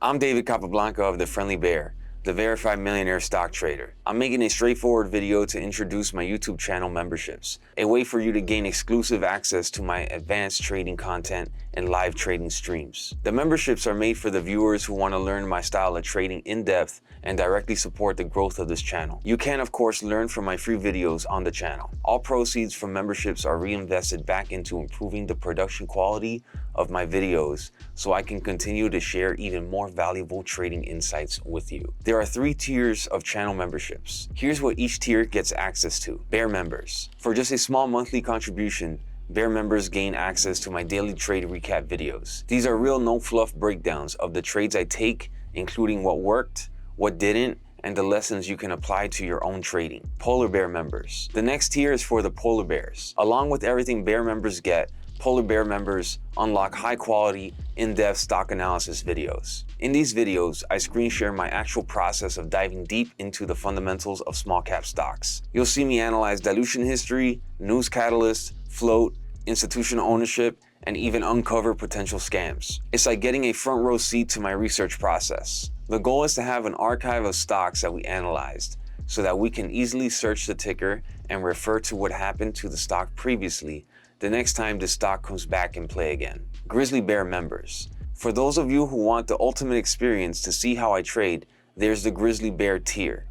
I'm David Capablanca of The Friendly Bear, the verified millionaire stock trader. I'm making a straightforward video to introduce my YouTube channel memberships, a way for you to gain exclusive access to my advanced trading content and live trading streams. The memberships are made for the viewers who want to learn my style of trading in depth and directly support the growth of this channel. You can, of course, learn from my free videos on the channel. All proceeds from memberships are reinvested back into improving the production quality of my videos so I can continue to share even more valuable trading insights with you. There are 3 tiers of channel memberships. Here's what each tier gets access to. Bear members. For just a small monthly contribution, Bear members gain access to my daily trade recap videos. These are real no-fluff breakdowns of the trades I take, including what worked, what didn't, and the lessons you can apply to your own trading. Polar Bear members. The next tier is for the Polar Bears. Along with everything Bear members get, Polar Bear members unlock high-quality, in-depth stock analysis videos. In these videos, I screen share my actual process of diving deep into the fundamentals of small-cap stocks. You'll see me analyze dilution history, news catalysts, float, institutional ownership, and even uncover potential scams. It's like getting a front-row seat to my research process. The goal is to have an archive of stocks that we analyzed, so that we can easily search the ticker and refer to what happened to the stock previously the next time the stock comes back in play again. Grizzly Bear members. For those of you who want the ultimate experience to see how I trade, there's the Grizzly Bear tier.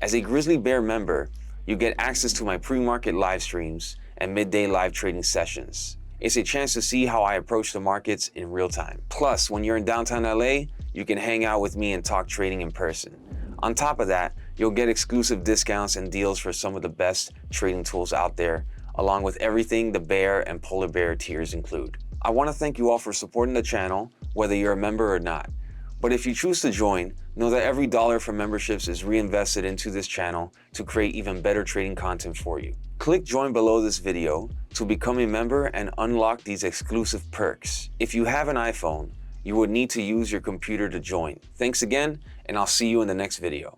As a Grizzly Bear member, you get access to my pre-market live streams and midday live trading sessions. It's a chance to see how I approach the markets in real time. Plus, when you're in downtown LA, you can hang out with me and talk trading in person. On top of that, you'll get exclusive discounts and deals for some of the best trading tools out there, along with everything the Bear and Polar Bear tiers include. I want to thank you all for supporting the channel, whether you're a member or not. But if you choose to join, know that every dollar from memberships is reinvested into this channel to create even better trading content for you. Click join below this video to become a member and unlock these exclusive perks. If you have an iPhone, you would need to use your computer to join. Thanks again, and I'll see you in the next video.